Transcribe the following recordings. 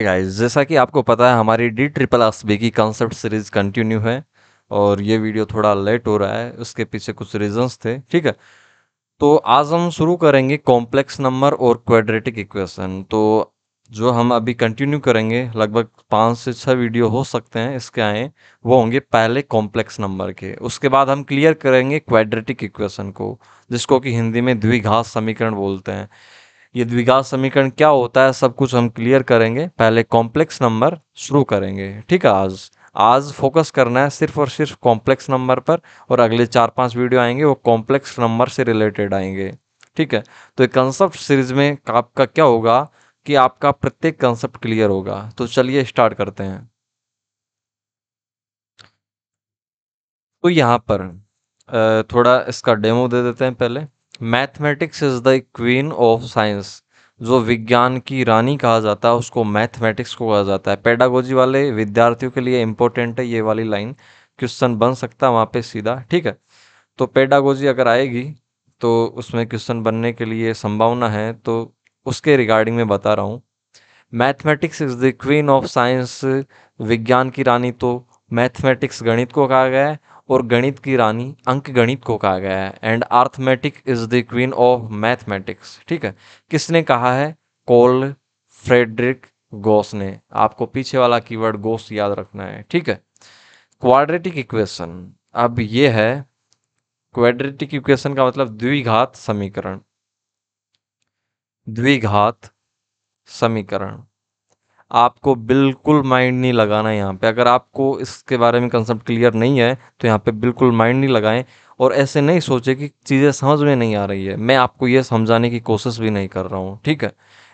Guys, जैसा कि आपको पता है हमारी डी ट्रिपल एस बी की कॉन्सेप्ट सीरीज कंटिन्यू है और ये वीडियो थोड़ा लेट हो रहा है। उसके पीछे कुछ रीजंस थे। ठीक है, तो आज हम शुरू करेंगे कॉम्प्लेक्स नंबर और क्वाड्रेटिक इक्वेशन। तो जो हम अभी कंटिन्यू करेंगे, लगभग 5 से 6 वीडियो हो सकते हैं इसके आए, वो होंगे पहले कॉम्प्लेक्स नंबर के। उसके बाद हम क्लियर करेंगे क्वाड्रेटिक इक्वेशन को, जिसको कि हिंदी में द्विघात समीकरण बोलते हैं। ये द्विघात समीकरण क्या होता है, सब कुछ हम क्लियर करेंगे। पहले कॉम्प्लेक्स नंबर शुरू करेंगे। ठीक है, आज आज फोकस करना है सिर्फ और सिर्फ कॉम्प्लेक्स नंबर पर, और अगले 4-5 वीडियो आएंगे वो कॉम्प्लेक्स नंबर से रिलेटेड आएंगे। ठीक है, तो एक कंसेप्ट सीरीज में आपका क्या होगा कि आपका प्रत्येक कंसेप्ट क्लियर होगा। तो चलिए स्टार्ट करते हैं। तो यहाँ पर थोड़ा इसका डेमो दे देते हैं पहले। Mathematics is the queen of science. जो विज्ञान की रानी कहा जाता है उसको मैथमेटिक्स को कहा जाता है। पेडागोजी वाले विद्यार्थियों के लिए इंपॉर्टेंट है ये वाली लाइन, क्वेश्चन बन सकता है वहाँ पे सीधा। ठीक है, तो पेडागोजी अगर आएगी तो उसमें क्वेश्चन बनने के लिए संभावना है, तो उसके रिगार्डिंग में बता रहा हूँ। Mathematics is the queen of science. विज्ञान की रानी तो मैथमेटिक्स गणित को कहा गया है, और गणित की रानी अंक गणित को कहा गया है। And arithmetic is the queen of mathematics. ठीक है, किसने कहा है? कॉल फ्रेडरिक गॉस ने। आपको पीछे वाला कीवर्ड गॉस याद रखना है। ठीक है, क्वाड्रेटिक इक्वेशन। अब ये है क्वाड्रेटिक इक्वेशन का मतलब द्विघात समीकरण। द्विघात समीकरण आपको बिल्कुल माइंड नहीं लगाना है यहाँ पे। अगर आपको इसके बारे में कंसेप्ट क्लियर नहीं है तो यहाँ पे बिल्कुल माइंड नहीं लगाएं, और ऐसे नहीं सोचे कि चीज़ें समझ में नहीं आ रही है। मैं आपको ये समझाने की कोशिश भी नहीं कर रहा हूँ। ठीक है,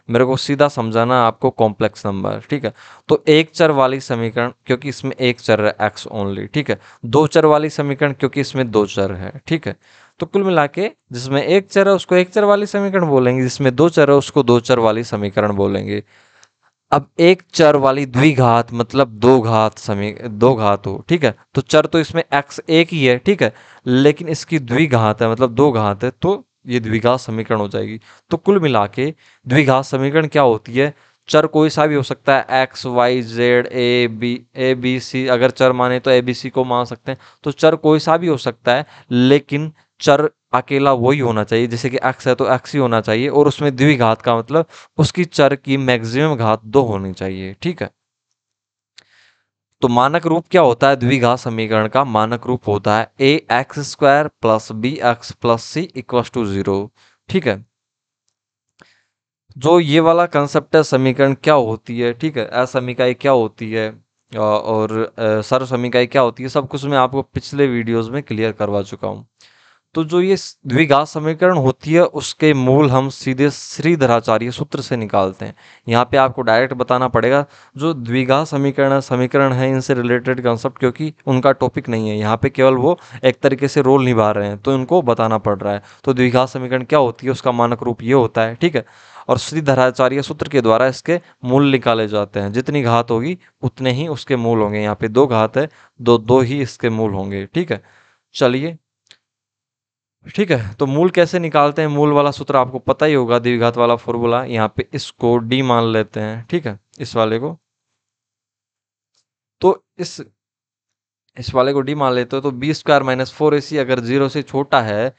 मेरे को सीधा समझाना है आपको कॉम्प्लेक्स नंबर। ठीक है, तो एक चर वाली समीकरण क्योंकि इसमें एक चर है एक्स ओनली। ठीक है, दो चर वाली समीकरण क्योंकि इसमें दो चर है। ठीक है, तो कुल मिला के जिसमें एक चर है उसको एक चर वाली समीकरण बोलेंगे, जिसमें दो चर है उसको दो चर वाली समीकरण बोलेंगे। अब एक चर वाली द्विघात मतलब दो घात हो। ठीक है, तो चर तो इसमें x एक ही है। ठीक है, लेकिन इसकी द्विघात है मतलब दो घात है, तो ये द्विघात समीकरण हो जाएगी। तो कुल मिला के द्विघात समीकरण क्या होती है? चर कोई सा भी हो सकता है, X Y Z A B C. अगर चर माने तो ए बी सी को मान सकते हैं। तो चर कोई सा भी हो सकता है, लेकिन चर अकेला वही होना चाहिए। जैसे कि एक्स है तो एक्स ही होना चाहिए, और उसमें द्विघात का मतलब उसकी चर की मैक्सिमम घात दो होनी चाहिए। ठीक है, तो मानक रूप क्या होता है द्विघात समीकरण का? मानक रूप होता है A X square plus B X plus C equal to 0। ठीक है, जो ये वाला कंसेप्ट है समीकरण क्या होती है, ठीक है, असमीकाई क्या होती है, और सर्व समीकाई क्या होती है, सब कुछ मैं आपको पिछले वीडियोस में क्लियर करवा चुका हूँ। तो जो ये द्विघात समीकरण होती है उसके मूल हम सीधे श्रीधराचार्य सूत्र से निकालते हैं। यहाँ पे आपको डायरेक्ट बताना पड़ेगा जो द्विघात समीकरण है इनसे रिलेटेड कंसेप्ट, क्योंकि उनका टॉपिक नहीं है यहाँ पे, केवल वो एक तरीके से रोल निभा रहे हैं तो इनको बताना पड़ रहा है। तो द्विघात समीकरण क्या होती है, उसका मानक रूप ये होता है। ठीक है, और श्रीधराचार्य सूत्र के द्वारा इसके मूल निकाले जाते हैं। जितनी घात होगी उतने ही उसके मूल होंगे। यहाँ पे दो घात है, दो दो ही इसके मूल होंगे। ठीक है, चलिए। ठीक है, तो मूल कैसे निकालते हैं? मूल वाला सूत्र आपको पता ही होगा, द्विघात वाला फॉर्मूला। यहाँ पे इसको डी मान लेते हैं। ठीक है, इस वाले को, तो इस वाले को डी मान लेते हो, तो बी स्क्वायर माइनस फोर ए सी अगर जीरो से छोटा है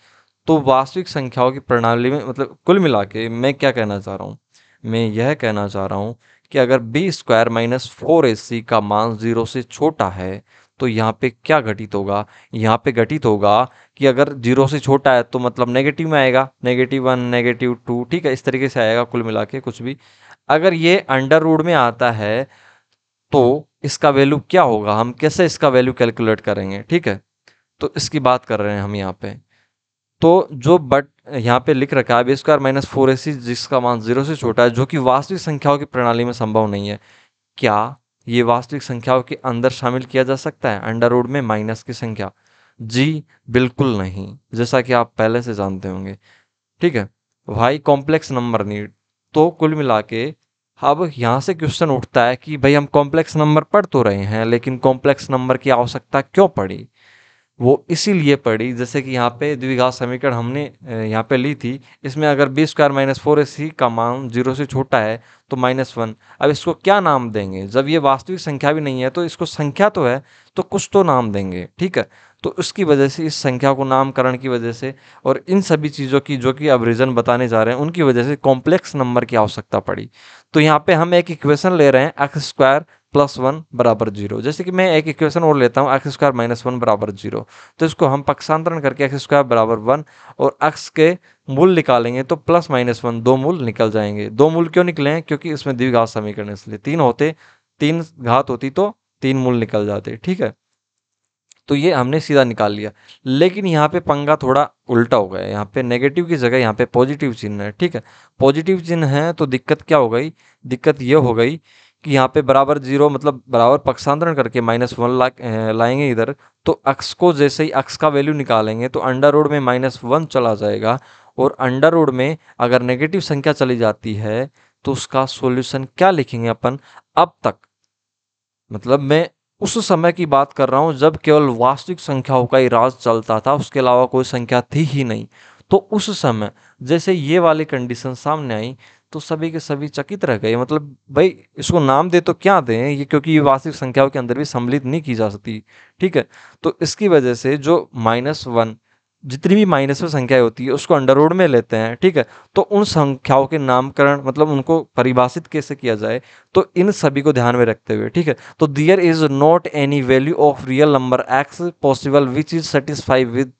तो वास्तविक संख्याओं की प्रणाली में, मतलब कुल मिला के मैं क्या कहना चाह रहा हूँ, मैं यह कहना चाह रहा हूँ कि अगर बी स्क्वायर माइनस फोर ए सी का मान जीरो से छोटा है तो यहाँ पे क्या घटित होगा? यहाँ पे घटित होगा कि अगर जीरो से छोटा है तो मतलब नेगेटिव में आएगा, -1 -2। ठीक है, इस तरीके से आएगा कुल मिला के कुछ भी। अगर ये अंडर रूट में आता है तो इसका वैल्यू क्या होगा? हम कैसे इसका वैल्यू कैलकुलेट करेंगे? ठीक है, तो इसकी बात कर रहे हैं हम यहाँ पे। तो जो बट यहाँ पे लिख रखा है बी स्क्वायर माइनस फोर ए सी, जिसका मान जीरो से छोटा है, जो कि वास्तविक संख्याओं की प्रणाली में संभव नहीं है। क्या ये वास्तविक संख्याओं के अंदर शामिल किया जा सकता है अंडर रूट में माइनस की संख्या? जी बिल्कुल नहीं, जैसा कि आप पहले से जानते होंगे। ठीक है, भाई कॉम्प्लेक्स नंबर नहीं। तो कुल मिला के अब यहाँ से क्वेश्चन उठता है कि भाई हम कॉम्प्लेक्स नंबर पढ़ तो रहे हैं, लेकिन कॉम्प्लेक्स नंबर की आवश्यकता क्यों पड़ी? वो इसीलिए पड़ी, जैसे कि यहाँ पे द्विघात समीकरण हमने यहाँ पे ली थी, इसमें अगर बी स्क्वायर माइनस फोर सी का मान 0 से छोटा है तो -1। अब इसको क्या नाम देंगे? जब ये वास्तविक संख्या भी नहीं है तो इसको संख्या तो है, तो कुछ तो नाम देंगे, ठीक है। तो उसकी वजह से, इस संख्या को नामकरण की वजह से और इन सभी चीज़ों की जो कि अब रीजन बताने जा रहे हैं उनकी वजह से कॉम्प्लेक्स नंबर की आवश्यकता पड़ी। तो यहाँ पे हम एक इक्वेशन ले रहे हैं एक्स स्क्वायर प्लस वन बराबर जीरो। जैसे कि मैं एक इक्वेशन और लेता हूँ एक्स स्क्वायर माइनस वन बराबर जीरो, तो इसको हम पक्षांतरण करके एक्स स्क्वायर बराबर वन और एक्स के मूल निकालेंगे तो प्लस माइनस वन दो मूल निकल जाएंगे। दो मूल क्यों निकले हैं? क्योंकि इसमें द्विघात समीकरण है, इसलिए तीन होते, तीन घात होती तो तीन मूल निकल जाते, ठीक है। तो ये हमने सीधा निकाल लिया। लेकिन यहाँ पे पंगा थोड़ा उल्टा हो गया, यहाँ पे नेगेटिव की जगह यहाँ पे पॉजिटिव चिन्ह है, ठीक है। पॉजिटिव चिन्ह है तो दिक्कत क्या हो गई? दिक्कत ये हो गई कि यहाँ पे बराबर जीरो मतलब बराबर पक्षांतरण करके -1 लाएंगे इधर, तो अक्स को जैसे ही अक्स का वैल्यू निकालेंगे तो अंडर रूट में -1 चला जाएगा, और अंडर रूट में अगर नेगेटिव संख्या चली जाती है तो उसका सॉल्यूशन क्या लिखेंगे अपन? अब तक मतलब मैं उस समय की बात कर रहा हूँ जब केवल वास्तविक संख्याओं का ही राज चलता था, उसके अलावा कोई संख्या थी ही नहीं। तो उस समय जैसे ये वाली कंडीशन सामने आई तो सभी के सभी चकित रह गए, मतलब भाई इसको नाम दे तो क्या दें ये, क्योंकि ये वास्तविक संख्याओं के अंदर भी सम्मिलित नहीं की जा सकती, ठीक है। तो इसकी वजह से जो -1, जितनी भी माइनस में संख्याएं होती है उसको अंडर रूट में लेते हैं, ठीक है। तो उन संख्याओं के नामकरण मतलब उनको परिभाषित कैसे किया जाए, तो इन सभी को ध्यान में रखते हुए, ठीक है। तो there is not any value of real number x possible which is satisfy with,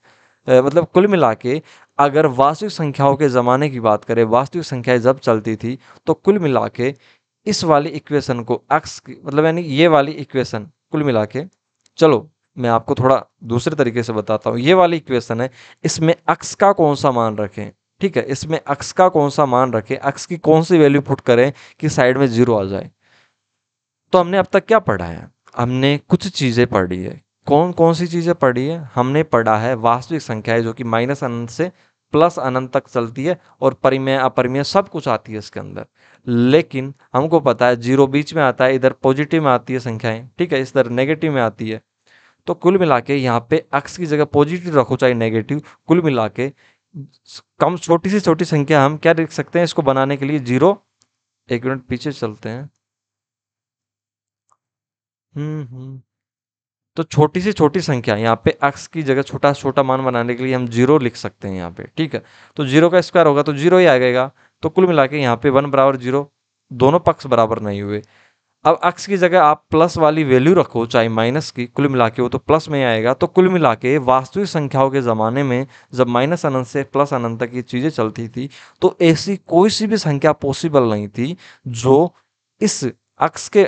मतलब कुल मिला के अगर वास्तविक संख्याओं के ज़माने की बात करें, वास्तविक संख्याएं जब चलती थी तो कुल मिला के इस वाली इक्वेशन को एक्स की मतलब यानी ये वाली इक्वेशन कुल मिला के, चलो मैं आपको थोड़ा दूसरे तरीके से बताता हूँ। ये वाली इक्वेशन है, इसमें एक्स का कौन सा मान रखें, ठीक है, इसमें एक्स का कौन सा मान रखें, एक्स की कौन सी वैल्यू पुट करें कि साइड में जीरो आ जाए। तो हमने अब तक क्या पढ़ा है? हमने कुछ चीजें पढ़ी है। कौन कौन सी चीजें पढ़ी है? हमने पढ़ा है वास्तविक संख्याएं जो कि माइनस अनंत से प्लस अनंत तक चलती है और परिमेय अपरिमेय सब कुछ आती है इसके अंदर। लेकिन हमको पता है जीरो बीच में आता है, इधर पॉजिटिव में आती है संख्याएं, ठीक है, इस तरह नेगेटिव में आती है। तो कुल मिला के यहाँ पे एक्स की जगह पॉजिटिव रखो चाहे नेगेटिव, कुल मिला के कम छोटी से छोटी संख्या हम क्या लिख सकते हैं इसको बनाने के लिए? जीरो। एक मिनट पीछे चलते हैं। तो छोटी से छोटी संख्या यहाँ पे x की जगह छोटा से छोटा मान बनाने के लिए हम जीरो लिख सकते हैं यहाँ पे, ठीक है। तो जीरो का स्क्वायर होगा तो जीरो ही आएगा। तो कुल मिला के यहाँ पे 1 बराबर जीरो, दोनों पक्ष बराबर नहीं हुए। अब x की जगह आप प्लस वाली वैल्यू रखो चाहे माइनस की, कुल मिला के वो तो प्लस में आएगा। तो कुल मिला के वास्तविक संख्याओं के ज़माने में जब माइनस अनंत से प्लस अनंत तक ये चीज़ें चलती थी तो ऐसी कोई सी भी संख्या पॉसिबल नहीं थी जो इस एक्स के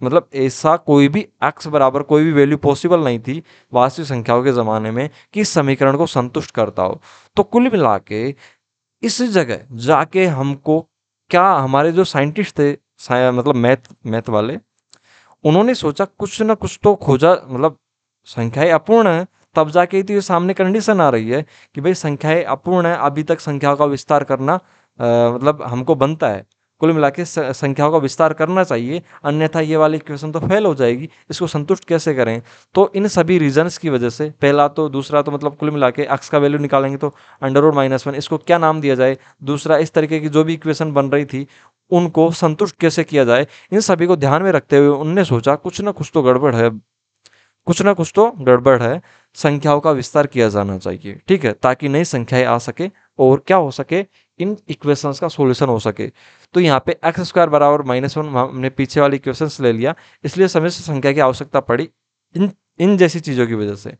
मतलब ऐसा कोई भी एक्स बराबर कोई भी वैल्यू पॉसिबल नहीं थी वास्तविक संख्याओं के ज़माने में कि इस समीकरण को संतुष्ट करता हो। तो कुल मिला के इस जगह जाके हमको क्या, हमारे जो साइंटिस्ट थे मतलब मैथ मैथ वाले, उन्होंने सोचा कुछ ना कुछ तो खोजा, मतलब संख्याएं अपूर्ण है, तब जाके तो ये सामने कंडीशन आ रही है कि भाई संख्याएं अपूर्ण है, अभी तक संख्याओं का विस्तार करना मतलब हमको बनता है, कुल मिला के संख्याओं का विस्तार करना चाहिए, अन्यथा ये वाली इक्वेशन तो फेल हो जाएगी, इसको संतुष्ट कैसे करें। तो इन सभी रीजंस की वजह से पहला तो दूसरा तो मतलब कुल मिला के एक्स का वैल्यू निकालेंगे तो अंडर रूट -1, इसको क्या नाम दिया जाए, दूसरा इस तरीके की जो भी इक्वेशन बन रही थी उनको संतुष्ट कैसे किया जाए, इन सभी को ध्यान में रखते हुए उनने सोचा कुछ ना कुछ तो गड़बड़ है, कुछ ना कुछ तो गड़बड़ है, संख्याओं का विस्तार किया जाना चाहिए, ठीक है, ताकि नई संख्याएं आ सके और क्या हो सके, इन इक्वेशंस का सॉल्यूशन हो सके। तो यहाँ पे एक्स स्क्वायर बराबर -1 हमने पीछे वाली इक्वेशंस ले लिया, इसलिए समिश्र संख्या की आवश्यकता पड़ी इन इन जैसी चीजों की वजह से।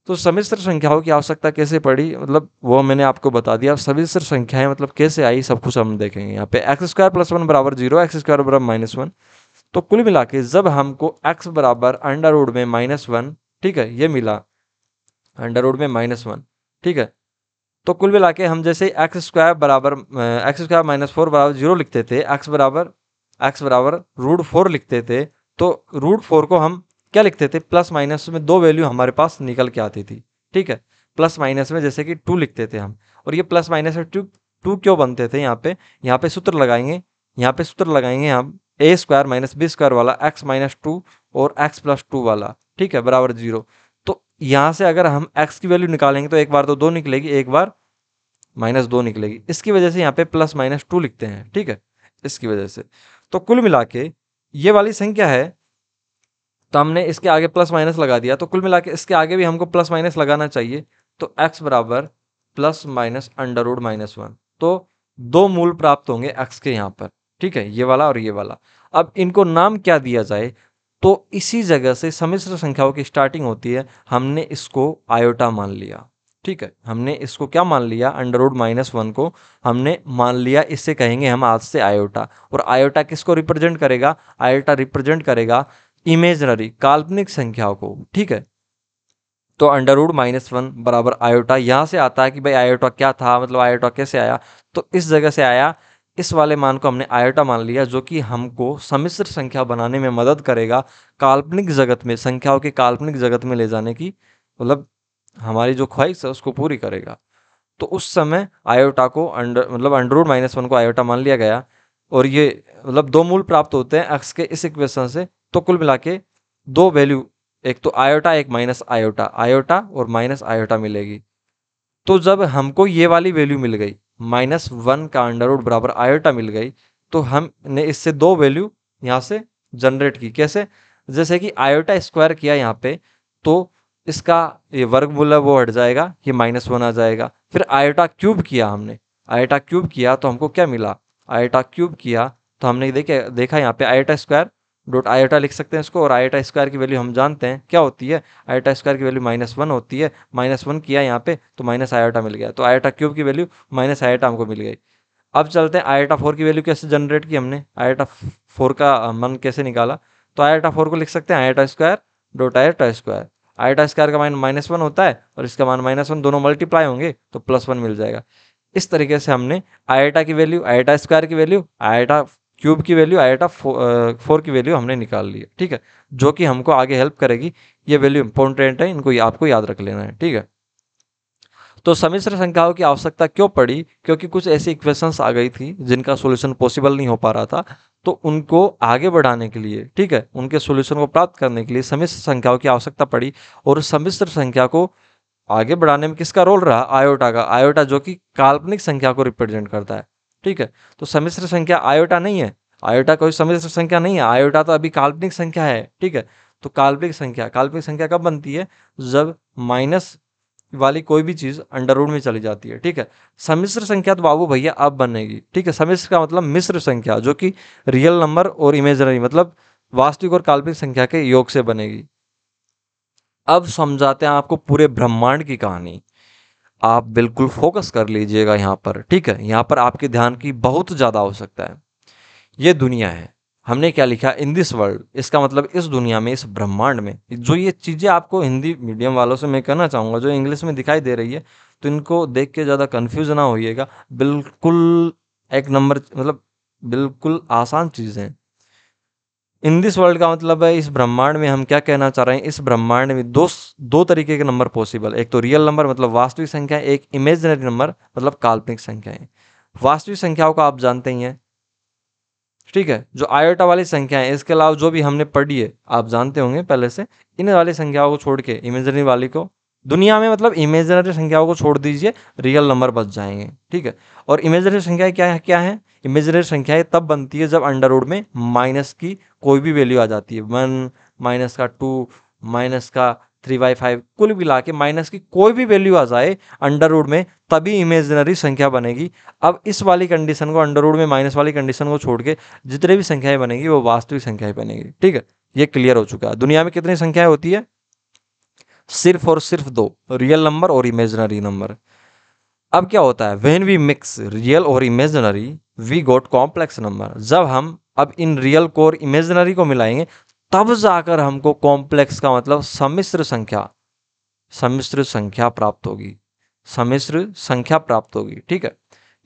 तो समिश्र संख्याओं की आवश्यकता कैसे पड़ी, मतलब वो मैंने आपको बता दिया। समिश्र संख्याएं मतलब कैसे आई सब कुछ हम देखेंगे। यहाँ पे एक्स स्क्वायर प्लस वन बराबर जीरो, एक्स स्क्वायर बराबर -1। तो कुल मिला के जब हमको x बराबर अंडर रूट में -1, ठीक है, ये मिला अंडर रूट में -1, ठीक है। तो कुल मिला के हम जैसे एक्स स्क्वायर -4 बराबर जीरो लिखते थे, एक्स बराबर √4 लिखते थे, तो √4 को हम क्या लिखते थे, प्लस माइनस में दो वैल्यू हमारे पास निकल के आती थी, ठीक है। प्लस माइनस में जैसे कि 2 लिखते थे हम, और ये प्लस माइनस में टू क्यों बनते थे, यहाँ पे सूत्र लगाएंगे, हम ए स्क्वायर माइनस बी स्क्वायर वाला, एक्स -2 और एक्स +2 वाला, ठीक है, बराबर जीरो। तो यहाँ से अगर हम x की वैल्यू निकालेंगे तो एक बार तो 2 निकलेगी, एक बार -2 निकलेगी। इसकी वजह से यहाँ पे +-2 लिखते हैं, ठीक है, इसकी वजह से। तो कुल मिला के ये वाली संख्या है, तो हमने इसके आगे प्लस माइनस लगा दिया, तो कुल मिला के इसके आगे भी हमको प्लस माइनस लगाना चाहिए। तो x बराबर +-√-1। तो 2 मूल प्राप्त होंगे x के यहाँ पर, ठीक है, ये वाला और ये वाला। अब इनको नाम क्या दिया जाए, तो इसी जगह से सम्मिश्र संख्याओं की स्टार्टिंग होती है। हमने इसको आयोटा मान लिया, ठीक है, हमने इसको क्या मान लिया, √-1 को हमने मान लिया, इससे कहेंगे हम आज से आयोटा। और आयोटा किसको रिप्रेजेंट करेगा, आयोटा रिप्रेजेंट करेगा इमेजनरी काल्पनिक संख्याओं को, ठीक है। तो √-1 बराबर आयोटा, यहाँ से आता है कि भाई आयोटा क्या था, मतलब आयोटा कैसे आया, तो इस जगह से आया। इस वाले मान को हमने आयोटा मान लिया, जो कि हमको सम्मिश्र संख्या बनाने में मदद करेगा, काल्पनिक जगत में, संख्याओं के काल्पनिक जगत में ले जाने की, मतलब हमारी जो ख्वाहिश है उसको पूरी करेगा। तो उस समय आयोटा को मतलब √-1 को आयोटा मान लिया गया। और ये मतलब 2 मूल प्राप्त होते हैं x के इस इक्वेशन से। तो कुल मिला के 2 वैल्यू, एक तो आयोटा, एक माइनस आयोटा, आयोटा और माइनस आयोटा मिलेगी। तो जब हमको ये वाली वैल्यू मिल गई, -1 का अंडर रूट बराबर आयोटा मिल गई, तो हमने इससे 2 वैल्यू यहाँ से जनरेट की। कैसे, जैसे कि आयोटा स्क्वायर किया यहाँ पे, तो इसका ये वर्गमूल है वो हट जाएगा, ये -1 आ जाएगा। फिर आयोटा क्यूब किया हमने, आयोटा क्यूब किया तो हमको क्या मिला, आयोटा क्यूब किया तो हमने देखा यहाँ पे आयोटा स्क्वायर डॉट आयोटा लिख सकते हैं इसको। और आयोटा स्क्वायर की वैल्यू हम जानते हैं क्या होती है, आयोटा स्क्वायर की वैल्यू -1 होती है। -1 किया यहाँ पे तो माइनस आयोटा मिल गया, तो आयोटा क्यूब की वैल्यू माइनस आयोटा हमको मिल गई। अब चलते हैं आयोटा 4 की वैल्यू कैसे जनरेट की हमने, आयोटा 4 का मन कैसे निकाला। तो आयोटा 4 को लिख सकते हैं iota square dot iota square. Iota square का मान -1 होता है और इसका मान -1, दोनों मल्टीप्लाई होंगे तो +1 मिल जाएगा। इस तरीके से हमने आयोटा की वैल्यू, आयोटा स्क्वायर की वैल्यू, आयोटा क्यूब की वैल्यू, आयोटा 4 की वैल्यू हमने निकाल ली है, ठीक है, जो कि हमको आगे हेल्प करेगी। ये वैल्यू इंपॉर्टेंट है, इनको आपको याद रख लेना है, ठीक है। तो सम्मिश्र संख्याओं की आवश्यकता क्यों पड़ी, क्योंकि कुछ ऐसी इक्वेशंस आ गई थी जिनका सॉल्यूशन पॉसिबल नहीं हो पा रहा था। तो उनको आगे बढ़ाने के लिए, ठीक है, उनके सॉल्यूशन को प्राप्त करने के लिए सम्मिश्र संख्याओं की आवश्यकता पड़ी। और सम्मिश्र संख्या को आगे बढ़ाने में किसका रोल रहा, आयोटा का। आयोटा जो कि काल्पनिक संख्या को रिप्रेजेंट करता है, ठीक है। तो सम्मिश्र संख्या आयोटा नहीं है, आयोटा कोई सम्मिश्र संख्या नहीं है, आयोटा तो अभी काल्पनिक संख्या है, ठीक है। तो काल्पनिक संख्या कब बनती है, जब माइनस वाली कोई भी चीज अंडर रूट में चली जाती है, ठीक है। सम्मिश्र संख्या तो बाबू भैया अब बनेगी, ठीक है। सम्मिश्र का मतलब मिश्र संख्या, जो कि रियल नंबर और इमेजिनरी, मतलब वास्तविक और काल्पनिक संख्या के योग से बनेगी। अब समझाते हैं आपको पूरे ब्रह्मांड की कहानी। आप बिल्कुल फोकस कर लीजिएगा यहाँ पर, ठीक है, यहाँ पर आपके ध्यान की बहुत ज्यादा आवश्यकता है। ये दुनिया है, हमने क्या लिखा, इन दिस वर्ल्ड, इसका मतलब इस दुनिया में, इस ब्रह्मांड में। जो ये चीजें आपको हिंदी मीडियम वालों से मैं कहना चाहूंगा, जो इंग्लिश में दिखाई दे रही है, तो इनको देख के ज्यादा कंफ्यूज ना होइएगा। बिल्कुल एक नंबर, मतलब बिल्कुल आसान चीजें हैं। इन दिस वर्ल्ड का मतलब है इस ब्रह्मांड में। हम क्या कहना चाह रहे हैं, इस ब्रह्मांड में दो तरीके के नंबर पॉसिबल, एक तो रियल नंबर मतलब वास्तविक संख्या, एक इमेजिनरी नंबर मतलब काल्पनिक संख्याएं। वास्तविक संख्याओं को आप जानते ही हैं, ठीक है, जो आयोटा वाली संख्या है, इसके अलावा जो भी हमने पढ़ी है आप जानते होंगे पहले से। इन वाली संख्याओं को छोड़ के इमेजिनरी वाली को, दुनिया में मतलब इमेजिनरी संख्याओं को छोड़ दीजिए, रियल नंबर बच जाएंगे, ठीक है। और इमेजिनरी संख्याएं क्या है, इमेजिनरी संख्याएं तब बनती है जब अंडर रूट में माइनस की कोई भी वैल्यू आ जाती है, 1, -2, -3/5, कुल मिला के माइनस की कोई भी वैल्यू आ जाए अंडर रूट में, तभी इमेजिनरी संख्या बनेगी। अब इस वाली कंडीशन को, अंडर रूट में माइनस वाली कंडीशन को छोड़ के जितने भी संख्याएं बनेगी वो वास्तविक संख्याएं बनेगी, ठीक है। ये क्लियर हो चुका है। दुनिया में कितनी संख्याएं होती है, सिर्फ और सिर्फ 2, रियल नंबर और इमेजिनरी नंबर। अब क्या होता है, व्हेन वी मिक्स रियल और imaginary we got complex number. जब हम अब इन रियल को और इमेजिनरी को मिलाएंगे, तब जाकर हमको कॉम्प्लेक्स का मतलब सम्मिश्र संख्या प्राप्त होगी, सम्मिश्र संख्या प्राप्त होगी, ठीक है।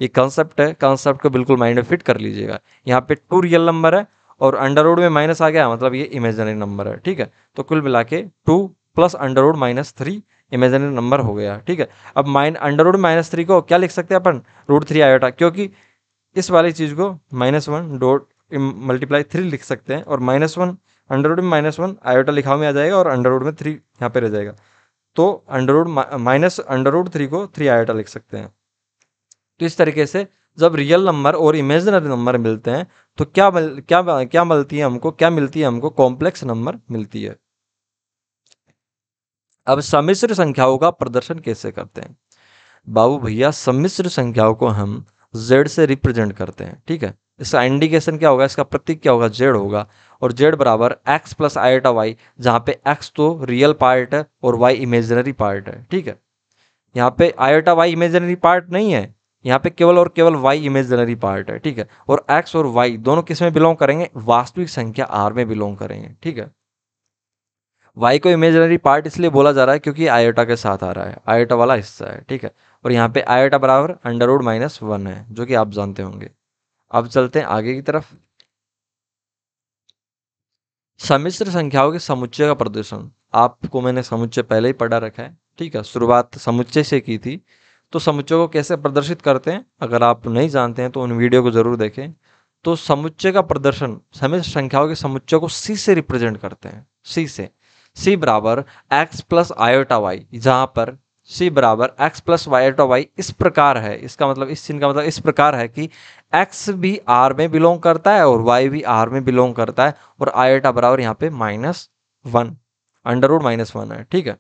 ये कंसेप्ट है, कंसेप्ट को बिल्कुल माइंड में फिट कर लीजिएगा। यहाँ पे 2 रियल नंबर है और अंडर रूट में माइनस आ गया, मतलब ये इमेजिनरी नंबर है, ठीक है। तो कुल मिला के 2 + अंडर रूट -3 इमेजिनरी नंबर हो गया, ठीक है। अब अंडर रूट -3 को क्या लिख सकते हैं अपन, √3 आयोटा, क्योंकि इस वाली चीज को -1 डॉट मल्टीप्लाई 3 लिख सकते हैं। और -1 अंडर रूट में -1 आयोटा लिखा में आ जाएगा और अंडर रूट में 3 यहाँ पे रह जाएगा। तो under root minus under root 3 को 3 आयोटा लिख सकते हैं। तो इस तरीके से जब रियल नंबर और इमेजिनरी नंबर मिलते हैं तो क्या मिलती है हमको कॉम्प्लेक्स नंबर मिलती है। अब सम्मिश्र संख्याओं का प्रदर्शन कैसे करते हैं? बाबू भैया, सम्मिश्र संख्याओं को हम z से रिप्रेजेंट करते हैं। ठीक है, इसका इंडिकेशन क्या होगा, इसका प्रतीक क्या होगा, z होगा। और z बराबर x प्लस आयोटा वाई, जहाँ पे x तो रियल पार्ट है और y इमेजिनरी पार्ट है। ठीक है, यहाँ पे आयोटा वाई इमेजिनरी पार्ट नहीं है, यहाँ पे केवल और केवल y इमेजिनरी पार्ट है। ठीक है, और x और y दोनों किस में बिलोंग करेंगे, वास्तविक संख्या r में बिलोंग करेंगे। ठीक है, y को इमेजिनरी पार्ट इसलिए बोला जा रहा है क्योंकि आयोटा के साथ आ रहा है, आयोटा वाला हिस्सा है। ठीक है, और यहाँ पे आयोटा बराबर अंडर रूट -1 है, जो कि आप जानते होंगे। अब चलते हैं आगे की तरफ। सम्मिश्र संख्याओं के समुच्चय का प्रदर्शन, आपको मैंने समुच्चय पहले ही पढ़ा रखा है। ठीक है, शुरुआत समुच्चय से की थी। तो समुच्चय को कैसे प्रदर्शित करते हैं, अगर आप नहीं जानते हैं तो उन वीडियो को जरूर देखें। तो समुच्चय का प्रदर्शन, सम्मिश्र संख्याओं के समुच्चय को c से रिप्रेजेंट करते हैं। c से, c बराबर x प्लस आयोटा वाई, जहां पर c बराबर x प्लस आयोटा वाई इस प्रकार है, इसका मतलब इस चिन्ह का मतलब इस प्रकार है कि x भी r में बिलोंग करता है और y भी r में बिलोंग करता है, और आयोटा बराबर यहाँ पे -1 अंडर रूट -1 है। ठीक है,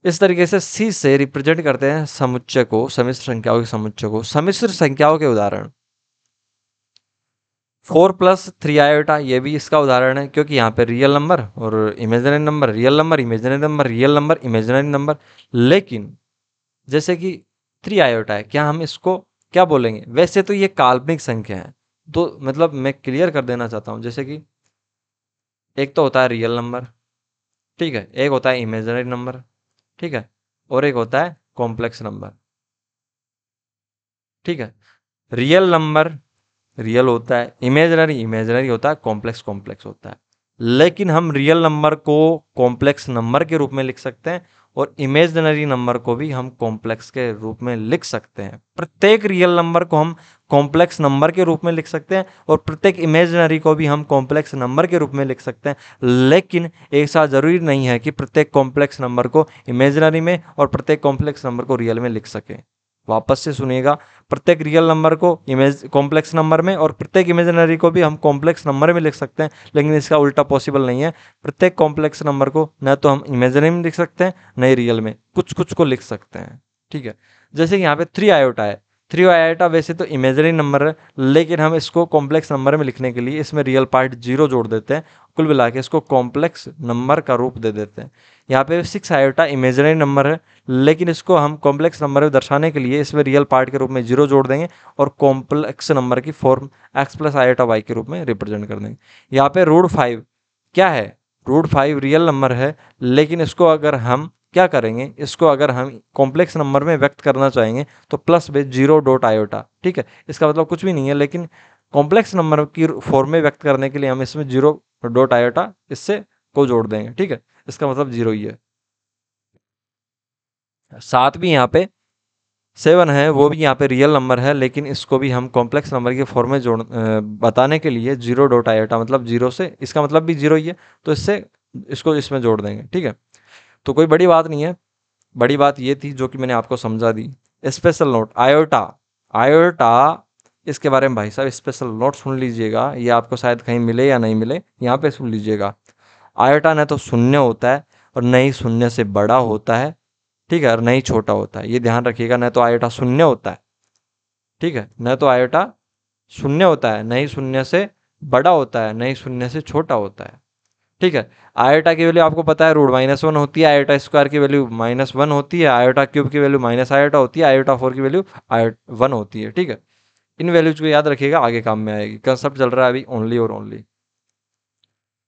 इस तरीके से c से रिप्रेजेंट करते हैं समुच्चय को, सम्मिश्र संख्याओं के समुच्चय को। सम्मिश्र संख्याओं के उदाहरण 4 प्लस 3 आयोटा, ये भी इसका उदाहरण है, क्योंकि यहाँ पे रियल नंबर और imaginary number, real number imaginary number, real number imaginary number. लेकिन जैसे कि 3 आयोटा है, क्या हम इसको क्या बोलेंगे, वैसे तो ये काल्पनिक संख्या है। तो मतलब मैं क्लियर कर देना चाहता हूँ, जैसे कि एक तो होता है रियल नंबर, ठीक है, एक होता है इमेजिनरी नंबर, ठीक है, और एक होता है कॉम्प्लेक्स नंबर। ठीक है, रियल नंबर रियल होता है, इमेजिनरी इमेजिनरी होता है, कॉम्प्लेक्स कॉम्प्लेक्स होता है। लेकिन हम रियल नंबर को कॉम्प्लेक्स नंबर के रूप में लिख सकते हैं और इमेजिनरी नंबर को भी हम कॉम्प्लेक्स के रूप में लिख सकते हैं। प्रत्येक रियल नंबर को हम कॉम्प्लेक्स नंबर के रूप में लिख सकते हैं और प्रत्येक इमेजिनरी को भी हम कॉम्प्लेक्स नंबर के रूप में लिख सकते हैं। लेकिन ऐसा जरूरी नहीं है कि प्रत्येक कॉम्प्लेक्स नंबर को इमेजिनरी में और प्रत्येक कॉम्प्लेक्स नंबर को रियल में लिख सकें। वापस से सुनिएगा, प्रत्येक रियल नंबर को कॉम्प्लेक्स नंबर में और प्रत्येक इमेजिनरी को भी हम कॉम्प्लेक्स नंबर में लिख सकते हैं, लेकिन इसका उल्टा पॉसिबल नहीं है। प्रत्येक कॉम्प्लेक्स नंबर को न तो हम इमेजिनरी में लिख सकते हैं न ही रियल में, कुछ कुछ को लिख सकते हैं। ठीक है, जैसे कि यहाँ पे 3 आयोटा है, 3 आयोटा वैसे तो इमेजिनरी नंबर है, लेकिन हम इसको कॉम्प्लेक्स नंबर में लिखने के लिए इसमें रियल पार्ट 0 जोड़ देते हैं, कुल मिला के इसको कॉम्प्लेक्स नंबर का रूप दे देते हैं। यहाँ पे 6 आयोटा इमेजिनरी नंबर है, लेकिन इसको हम कॉम्प्लेक्स नंबर में दर्शाने के लिए इसमें रियल पार्ट के रूप में 0 जोड़ देंगे और कॉम्प्लेक्स नंबर की form x plus iota y के रूप में रिप्रेजेंट कर देंगे। यहाँ पे √5 क्या है, √5 रियल नंबर है, लेकिन इसको अगर हम क्या करेंगे, इसको अगर हम कॉम्प्लेक्स नंबर में व्यक्त करना चाहेंगे तो प्लस में 0 डॉट आयोटा। ठीक है, इसका मतलब कुछ भी नहीं है, लेकिन कॉम्प्लेक्स नंबर की फॉर्म में व्यक्त करने के लिए हम इसमें 0 डॉट आयोटा इससे को जोड़ देंगे। ठीक है, इसका मतलब 0 ही है। 7 भी यहाँ पे 7 है, वो भी यहाँ पे रियल नंबर है, लेकिन इसको भी हम कॉम्प्लेक्स नंबर के फॉर्म में बताने के लिए 0 डॉट आयोटा मतलब 0 से, इसका मतलब भी 0 ही है, तो इससे इसको इसमें जोड़ देंगे। ठीक है, तो कोई बड़ी बात नहीं है, बड़ी बात ये थी जो कि मैंने आपको समझा दी। स्पेशल नोट आयोटा, आयोटा इसके बारे में भाई साहब स्पेशल नोट सुन लीजिएगा, ये आपको शायद कहीं मिले या नहीं मिले, यहाँ पे सुन लीजिएगा। आयोटा न तो शून्य होता है और न ही शून्य से बड़ा होता है, ठीक है, और न ही छोटा होता है, ये ध्यान रखिएगा। न तो आयोटा शून्य होता है, ठीक है, न तो आयोटा शून्य होता है, न ही शून्य से बड़ा होता है, न ही शून्य से छोटा होता है। ठीक है, आयोटा की वैल्यू आपको पता है √-1 होती है, आयोटा स्क्वायर की वैल्यू -1 होती है, आयोटा क्यूब की वैल्यू माइनस आयोटा होती है, आयोटा 4 की वैल्यू 1 होती है। ठीक है, इन वैल्यूज को याद रखिएगा, आगे काम में आएगी। कंसेप्ट चल रहा है अभी ओनली और ओनली।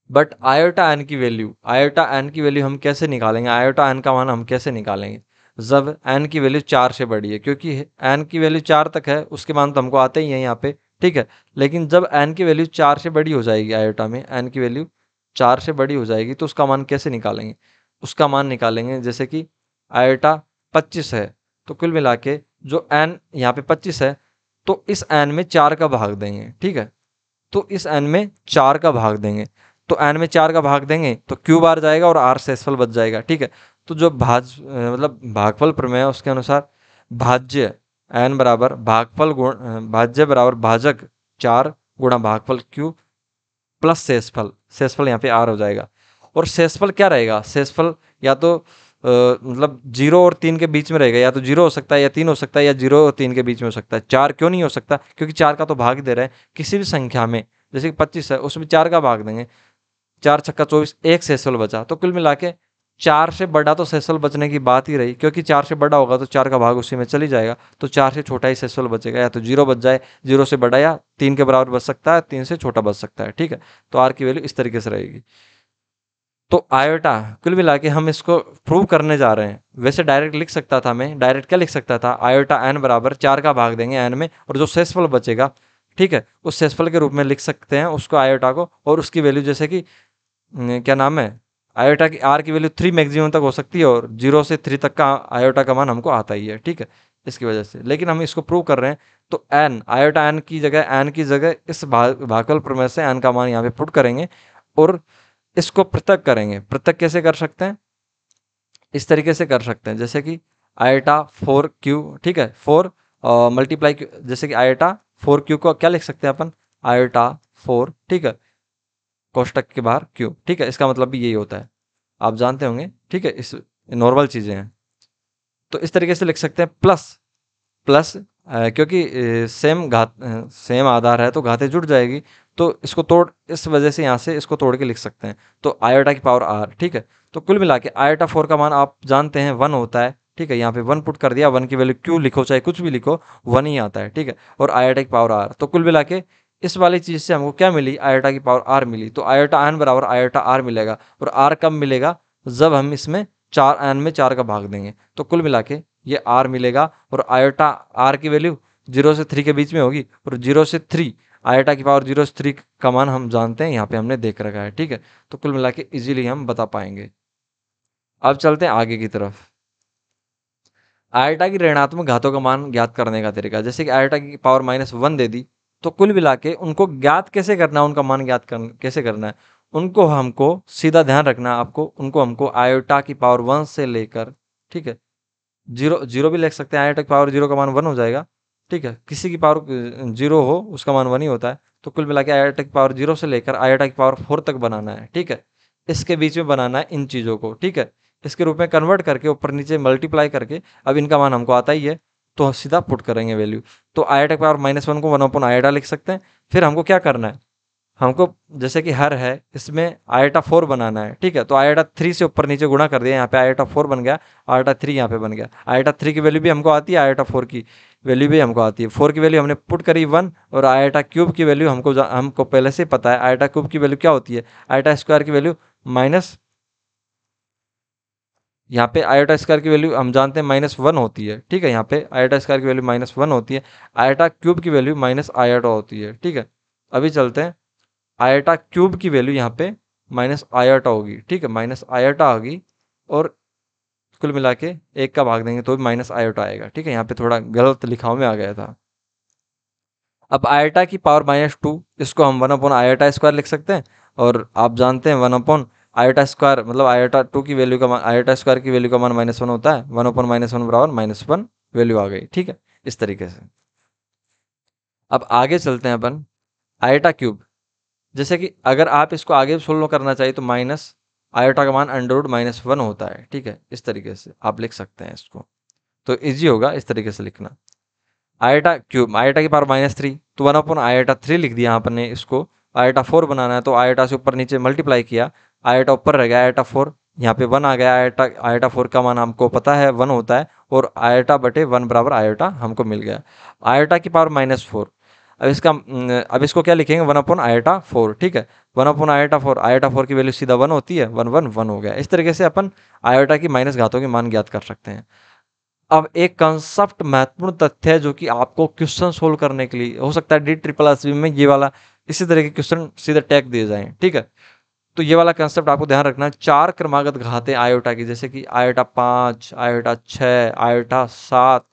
बट आयोटा एन की वैल्यू, आयोटा एन की वैल्यू हम कैसे निकालेंगे, आयोटा एन का मान हम कैसे निकालेंगे जब एन की वैल्यू 4 से बड़ी है, क्योंकि एन की वैल्यू 4 तक है, उसके मान तो हमको आते ही हैं यहाँ पे। ठीक है, लेकिन जब एन की वैल्यू 4 से बड़ी हो जाएगी, आयोटा में एन की वैल्यू 4 से बड़ी हो जाएगी, तो उसका मान कैसे निकालेंगे, उसका मान निकालेंगे जैसे कि आयोटा 25 है, तो कुल मिला के जो एन यहाँ पे 25 है, तो इस एन में 4 का भाग देंगे। ठीक है, तो इस एन में 4 का भाग देंगे, तो एन में 4 का भाग देंगे तो क्यू बार जाएगा और आर शेषफल बच जाएगा। ठीक है, तो जो मतलब भागफल प्रमेय है उसके अनुसार भाज्य n बराबर भागफल भाज्य बराबर भाजक 4 गुणा भागफल q प्लस शेषफल। शेषफल यहाँ पे r हो जाएगा। और शेषफल क्या रहेगा? शेषफल या तो मतलब 0 और 3 के बीच में रहेगा, या तो 0 हो सकता है या 3 हो सकता है, या 0 और 3 के बीच में हो सकता है। 4 क्यों नहीं हो सकता? क्योंकि 4 का तो भाग दे रहे हैं किसी भी संख्या में, जैसे कि 25 है उसमें 4 का भाग देंगे, 4 छक्का 24, एक शेषफल बचा। तो कुल मिला के 4 से बड़ा तो शेषफल बचने की बात ही रही, क्योंकि 4 से बड़ा होगा तो 4 का भाग उसी में चली जाएगा, तो 4 से छोटा ही शेषफल बचेगा। या तो 0 बच जाए, 0 से बड़ा, या 3 के बराबर बच सकता है, 3 से छोटा बच सकता है। ठीक है, तो आर की वैल्यू इस तरीके से रहेगी। तो आयोटा कुल मिला के हम इसको प्रूव करने जा रहे हैं। वैसे डायरेक्ट लिख सकता था मैं, डायरेक्ट क्या लिख सकता था? आयोटा एन बराबर 4 का भाग देंगे एन में, और जो शेषफल बचेगा, ठीक है, उस शेषफल के रूप में लिख सकते हैं उसको आयोटा को। और उसकी वैल्यू जैसे कि क्या नाम है, आयोटा की आर की वैल्यू 3 मैक्सिमम तक हो सकती है, और 0 से 3 तक का आयोटा का मान हमको आता ही है। ठीक है, इसकी वजह से। लेकिन हम इसको प्रूव कर रहे हैं, तो एन आयोटा एन की जगह इस भागफल प्रमेय से एन का मान यहाँ पे पुट करेंगे, और इसको पृथक करेंगे। पृथक कैसे कर सकते हैं? इस तरीके से कर सकते हैं, जैसे कि आयोटा 4q, ठीक है, 4 मल्टीप्लाई, जैसे कि आयोटा 4q को क्या लिख सकते हैं अपन? आयोटा 4, ठीक है, कोष्टक के बाहर q, ठीक है, इसका मतलब भी यही होता है, आप जानते होंगे। ठीक है, इस नॉर्मल चीजें हैं, तो इस तरीके से लिख सकते हैं। प्लस प्लस क्योंकि सेम आधार है तो घातें जुड़ जाएगी, तो इसको तोड़, इस वजह से यहाँ से इसको तोड़ के लिख सकते हैं, तो आयोटा की पावर आर। ठीक है, तो कुल मिला के आयोटा 4 का मान आप जानते हैं 1 होता है। ठीक है, यहाँ पे 1 पुट कर दिया, 1 की वैल्यू क्यू लिखो चाहे कुछ भी लिखो, 1 ही आता है। ठीक है, और आयोटा की पावर आर, तो कुल मिला के इस वाली चीज से हमको क्या मिली? आयोटा की पावर आर मिली। तो आयोटा एन बराबर आयोटा आर मिलेगा, और आर कब मिलेगा? जब हम इसमें 4 एन में 4 का भाग देंगे, तो कुल मिला के ये आर मिलेगा। और आयोटा आर की वैल्यू 0 से 3 के बीच में होगी, और 0 से 3 आयोटा की पावर 0 से 3 का मान हम जानते हैं, यहाँ पे हमने देख रखा है। ठीक है, तो कुल मिला के इजीली हम बता पाएंगे। अब चलते हैं आगे की तरफ। आयोटा की ऋणात्मक घातों का मान ज्ञात करने का तरीका, जैसे कि आयोटा की पावर -1 दे दी, तो कुल मिला के उनको ज्ञात कैसे करना है, उनका मान कैसे करना है? उनको हमको सीधा ध्यान रखना है आपको, उनको हमको आयोटा की पावर 1 से लेकर, ठीक है, जीरो जीरो भी लिख सकते हैं, आयोटा की पावर 0 का मान 1 हो जाएगा। ठीक है, किसी की पावर 0 हो उसका मान 1 ही होता है। तो कुल मिला के आयोटा की पावर 0 से लेकर आयोटा की पावर 4 तक बनाना है। ठीक है, इसके बीच में बनाना है इन चीज़ों को। ठीक है, इसके रूप में कन्वर्ट करके ऊपर नीचे मल्टीप्लाई करके, अब इनका मान हमको आता ही है, तो सीधा पुट करेंगे वैल्यू। तो आयोटा की पावर -1 को 1 अपॉन आयोटा लिख सकते हैं। फिर हमको क्या करना है? हमको जैसे कि हर है इसमें आयोटा 4 बनाना है। ठीक है, तो आयोटा 3 से ऊपर नीचे गुणा कर दिया, यहाँ पे आयोटा 4 बन गया, आयोटा 3 यहाँ पे बन गया। आयोटा 3 की वैल्यू भी हमको आती है, आयोटा 4 की वैल्यू भी हमको आती है। 4 की वैल्यू हमने पुट करी 1, और आयोटा क्यूब की वैल्यू हमको पहले से पता है। आयोटा क्यूब की वैल्यू क्या होती है? आयोटा स्क्वायर की वैल्यू माइनस, यहाँ पे आयोटा स्क्वायर की वैल्यू हम जानते हैं -1 होती है। ठीक है, यहाँ पे आयोटा स्क्वायर की वैल्यू -1 होती है, आयोटा क्यूब की वैल्यू माइनस आयोटा होती है। ठीक है, अभी चलते हैं, आयोटा क्यूब की वैल्यू यहाँ पे माइनस आयोटा होगी। ठीक है, माइनस आयोटा होगी, और कुल मिला के 1 का भाग देंगे तो भी माइनस आयोटा आएगा। ठीक है, यहाँ पे थोड़ा गलत लिखाव में आ गया था। अब आयोटा की पावर -2, इसको हम 1 अपॉन आयोटा स्क्वायर लिख सकते हैं, और आप जानते हैं 1 अपॉन आयोटा स्क्वायर मतलब आयोटा 2 की वैल्यू का मान, आयोटा स्क्वायर की वैल्यू का मान -1 होता है। 1 अपॉन -1 बराबर -1 वैल्यू आ गई। ठीक है, इस तरीके से। अब आगे चलते हैं अपन, आयोटा क्यूब, जैसे कि अगर आप इसको आगे सोल्व करना चाहिए तो माइनस आयोटा का मान √-1 होता है। ठीक है, इस तरीके से आप लिख सकते हैं इसको, तो इजी होगा इस तरीके से लिखना। आयोटा क्यूब, आयोटा की पावर -3, तो 1 अपॉन आयोटा 3 लिख दिया आपने इसको। आयोटा 4 बनाना है, तो आयोटा से ऊपर नीचे मल्टीप्लाई किया, आयोटा ऊपर रह गया, आयोटा 4 यहाँ पे 1 आ गया। आयोटा आयोटा 4 का मान हमको पता है 1 होता है, और आयोटा बटे 1 बराबर आयोटा हमको मिल गया। आयोटा की पावर -4, अब इसको क्या लिखेंगे? 1 अपॉन आयोटा 4। ठीक है, 1 अपॉन आयोटा 4, आयोटा 4 की वैल्यू सीधा 1 होती है, 1 हो गया। इस तरीके से अपन आयोटा की माइनस घातों के मान ज्ञात कर सकते हैं। अब एक कंसेप्ट महत्वपूर्ण तथ्य है जो कि आपको क्वेश्चन सोल्व करने के लिए हो सकता है DSSB में ये वाला इसी तरह के क्वेश्चन सीधे टैग दिए जाएं। ठीक है, तो ये वाला कंसेप्ट आपको ध्यान रखना है। 4 क्रमागत घातें आयोटा की, जैसे कि आयोटा 5, आयोटा 6, आयोटा 7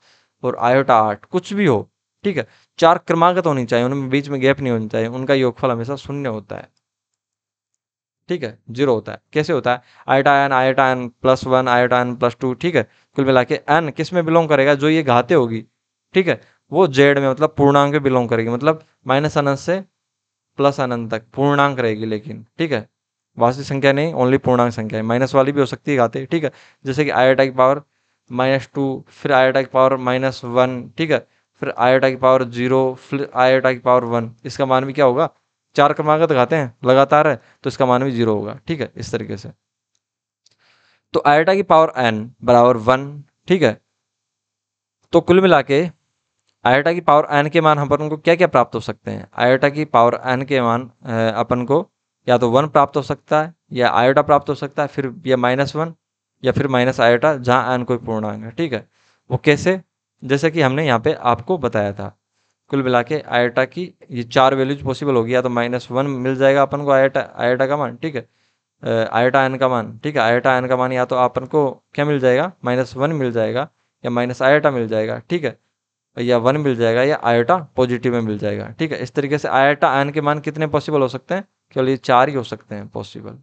और आयोटा 8, कुछ भी हो। ठीक है, 4 क्रमागत होनी चाहिए, उनमें बीच में गैप नहीं होनी चाहिए, उनका योगफल हमेशा 0 होता है। ठीक है, 0 होता है। कैसे होता है? Iota n plus 1 iota n plus 2, ठीक है। कुल मिला के एन किस में बिलोंग करेगा? जो ये घाते होगी, ठीक है, वो जेड में मतलब पूर्णांक में बिलोंग करेगी, मतलब माइनस अनंत से प्लस अनंत तक पूर्णांक रहेगी, लेकिन ठीक है, वास्तविक संख्या नहीं, ओनली पूर्णांक संख्या है। माइनस वाली भी हो सकती है घाते, ठीक है, जैसे कि आयोटा की पावर -2, फिर आयोटा की पावर -1, ठीक है, फिर आयोटा की पावर 0, फिर आयोटा की पावर 1। इसका मान भी क्या होगा? 4 क्रमागत घाते हैं लगातार है, तो इसका मान भी 0 होगा, ठीक है, इस तरीके से। तो आयोटा की पावर n बराबर 1, ठीक है। तो कुल मिला के आयोटा की पावर n के मान अपन को क्या क्या प्राप्त हो सकते हैं? आयोटा की पावर n के मान अपन को या तो 1 प्राप्त हो सकता है, या आयोटा प्राप्त हो सकता है, फिर या -1, या फिर माइनस आयोटा, जहाँ n कोई पूर्णांक है, ठीक है। वो कैसे? जैसे कि हमने यहाँ पे आपको बताया था। कुल मिला के आयोटा की ये 4 वैल्यूज पॉसिबल होगी, या तो -1 मिल जाएगा अपन को आयोटा आयोटा का मान, ठीक है, आयोटा एन का मान, ठीक है, आयोटा एन का मान या तो अपन को क्या मिल जाएगा? -1 मिल जाएगा, या माइनस आयोटा मिल जाएगा, ठीक है, या 1 मिल जाएगा, या आयोटा पॉजिटिव में मिल जाएगा, ठीक है। इस तरीके से आयोटा एन के मान कितने पॉसिबल हो सकते हैं? केवल ये 4 ही हो सकते हैं पॉसिबल।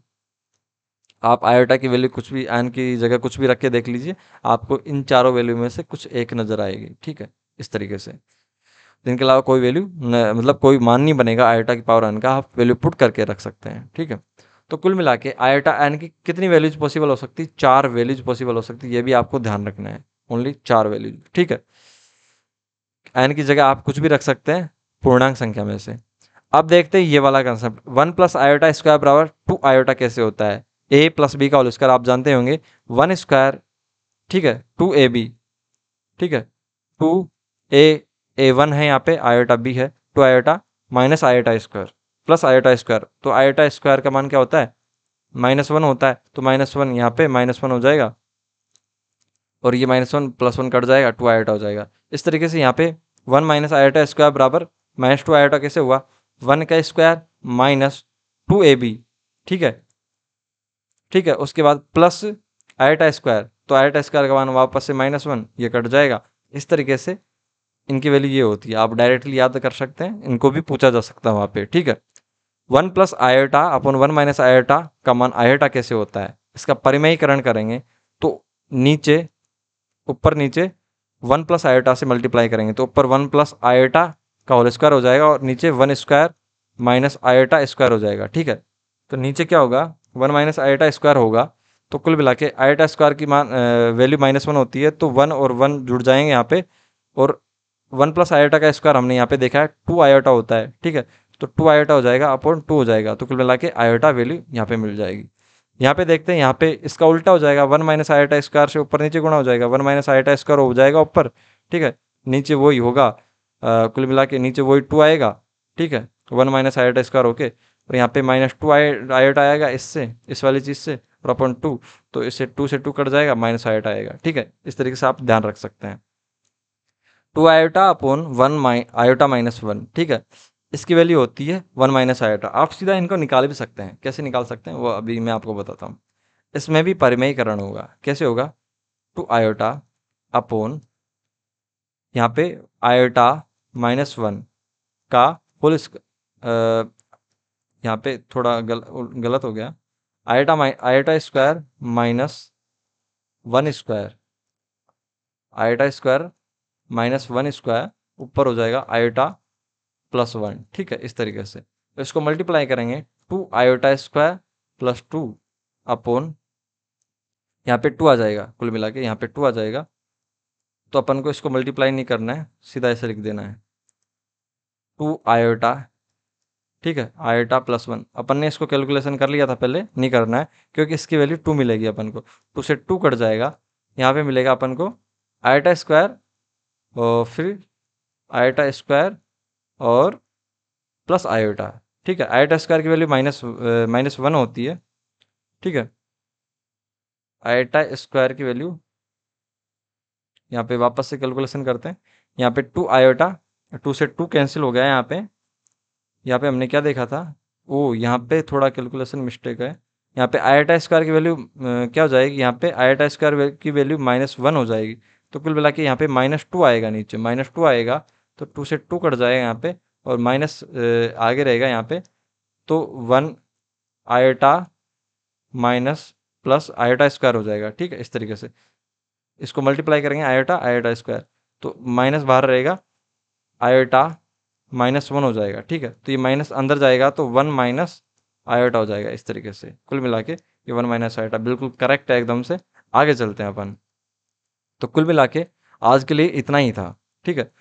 आप आयोटा की वैल्यू कुछ भी, एन की जगह कुछ भी रख के देख लीजिए, आपको इन चारों वैल्यू में से कुछ एक नजर आएगी, ठीक है, इस तरीके से। इनके अलावा कोई वैल्यू मतलब कोई मान नहीं बनेगा आयोटा की पावर एन का, आप वैल्यू पुट करके रख सकते हैं, ठीक है। तो कुल मिला के आयोटा एन की कितनी वैल्यूज पॉसिबल हो सकती है? 4 वैल्यूज पॉसिबल हो सकती है, ये भी आपको ध्यान रखना है, ओनली 4 वैल्यूज, ठीक है। एन की जगह आप कुछ भी रख सकते हैं पूर्णांक संख्या में से। अब देखते हैं ये वाला कंसेप्ट, 1 प्लस आयोटा स्क्वायर बराबर 2 आयोटा कैसे होता है? ए प्लस बी का होल स्क्वायर आप जानते होंगे, 1 स्क्वायर, ठीक है, 2ab, ठीक है, 2 ए 1 है यहाँ पे, आयोटा बी है, 2 iota minus iota square plus iota square. तो आयोटा स्क्वायर का मान क्या होता है? -1 होता है, तो -1 यहाँ पे -1 हो जाएगा, और ये -1 + 1 कट जाएगा, 2 आयोटा हो जाएगा। इस तरीके से यहाँ पे 1 माइनस आयोटा स्क्वायर बराबर -2 आयोटा कैसे हुआ? 1 का स्क्वायर माइनस 2ab, ठीक है, ठीक है, उसके बाद प्लस आयोटा स्क्वायर, तो आयोटा स्क्वायर का मान वापस से -1, ये कट जाएगा। इस तरीके से इनकी वैल्यू ये होती है, आप डायरेक्टली याद कर सकते हैं, इनको भी पूछा जा सकता है वहाँ पे, ठीक है। 1 plus iota upon 1 minus iota का मान आयोटा कैसे होता है? इसका परिमयीकरण करेंगे तो नीचे, ऊपर नीचे 1 प्लस आयोटा से मल्टीप्लाई करेंगे, तो ऊपर 1 प्लस आयोटा का होल स्क्वायर हो जाएगा, और नीचे 1 स्क्वायर माइनस आयोटा स्क्वायर हो जाएगा, ठीक है। तो नीचे क्या होगा? 1 माइनस आयोटा स्क्वायर होगा। तो कुल मिला के आयोटा स्क्वायर की मान वैल्यू -1 होती है, तो 1 और 1 जुड़ जाएंगे यहाँ पे, और 1 प्लस आयोटा का स्क्वायर हमने यहाँ पे देखा है 2 आयोटा होता है, ठीक है। तो 2 आयोटा हो जाएगा अपॉन 2 हो जाएगा, तो कुल मिला के आयोटा वैल्यू यहाँ पे मिल जाएगी। यहाँ पे देखते हैं, यहाँ पे इसका उल्टा हो जाएगा, 1 माइनस आयोटा स्क्वायर से ऊपर नीचे गुणा हो जाएगा, 1 माइनस आयोटा स्क्वायर हो जाएगा ऊपर, ठीक है, नीचे वही होगा, कुल मिला के नीचे वही 2 आएगा, ठीक है, 1 माइनस आयोटा स्क्वायर होके, और यहाँ पे -2 आयोटा आएगा इससे, इस वाली चीज़ से, और अपॉन 2, तो इससे 2 से 2 कट जाएगा, माइनस आयोटा आएगा, ठीक है। इस तरीके से आप ध्यान रख सकते हैं। 2 आयोटा अपॉन 1 आयोटा -1, ठीक है, इसकी वैल्यू होती है 1 माइनस आयोटा। आप सीधा इनको निकाल भी सकते हैं, कैसे निकाल सकते हैं वो अभी मैं आपको बताता हूँ। इसमें भी परिमेयीकरण होगा, कैसे होगा? 2 आयोटा अपॉन यहाँ पे आयोटा -1 का होल यहाँ पे थोड़ा गलत हो गया, iota square -1 square, iota square -1 square, ऊपर हो जाएगा आयोटा +1, ठीक है, इस तरीके से। तो इसको मल्टीप्लाई करेंगे, 2 आयोटा स्क्वायर प्लस 2 अपॉन, यहाँ पे 2 आ जाएगा, कुल मिला के यहाँ पे 2 आ जाएगा, तो अपन को इसको मल्टीप्लाई नहीं करना है, सीधा ऐसे लिख देना है, 2 आयोटा, ठीक है, आयोटा +1। अपन ने इसको कैलकुलेशन कर लिया था पहले, नहीं करना है, क्योंकि इसकी वैल्यू 2 मिलेगी अपन को, 2 से 2 कट जाएगा, यहाँ पे मिलेगा अपन को आयोटा स्क्वायर, और फिर आयोटा स्क्वायर और प्लस आयोटा, ठीक है। आयोटा स्क्वायर की वैल्यू -1 होती है, ठीक है। आयोटा स्क्वायर की वैल्यू यहाँ पे वापस से कैलकुलेशन करते हैं, यहाँ पे 2 आयोटा, 2 से 2 कैंसिल हो गया है यहाँ पे हमने क्या देखा था? ओ, यहाँ पे थोड़ा कैलकुलेशन मिस्टेक है, यहाँ पे आयोटा स्क्वायर की वैल्यू क्या हो जाएगी? यहाँ पे आयोटा स्क्वायर की वैल्यू -1 हो जाएगी, तो कुल मिला के यहाँ पे -2 आएगा, नीचे -2 आएगा, तो 2 से 2 कट जाएगा यहाँ पे, और माइनस आगे रहेगा यहाँ पे, तो 1 iota minus plus iota square हो जाएगा। ठीक है, इस तरीके से इसको मल्टीप्लाई करेंगे, आयोटा आयोटा स्क्वायर, तो माइनस बाहर रहेगा, आयोटा -1 हो जाएगा। ठीक है, तो ये माइनस अंदर जाएगा तो 1 माइनस आयोटा हो जाएगा। इस तरीके से कुल मिला के ये 1 माइनस आयोटा बिल्कुल करेक्ट है एकदम से। आगे चलते हैं अपन। तो कुल मिला के आज के लिए इतना ही था। ठीक है,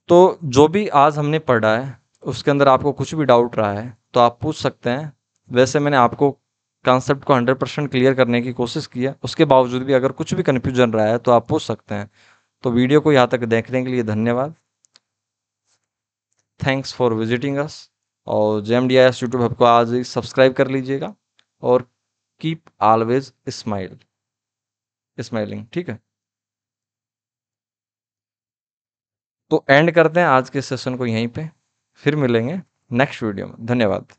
तो जो भी आज हमने पढ़ा है उसके अंदर आपको कुछ भी डाउट रहा है तो आप पूछ सकते हैं। वैसे मैंने आपको कॉन्सेप्ट को 100% क्लियर करने की कोशिश की है, उसके बावजूद भी अगर कुछ भी कन्फ्यूजन रहा है तो आप पूछ सकते हैं। तो वीडियो को यहाँ तक देखने के लिए धन्यवाद। थैंक्स फॉर विजिटिंग अस। और JMDIS यूट्यूब हब को आज ही सब्सक्राइब कर लीजिएगा और कीप ऑलवेज स्माइलिंग। ठीक है, तो एंड करते हैं आज के सेशन को यहीं पे, फिर मिलेंगे नेक्स्ट वीडियो में। धन्यवाद।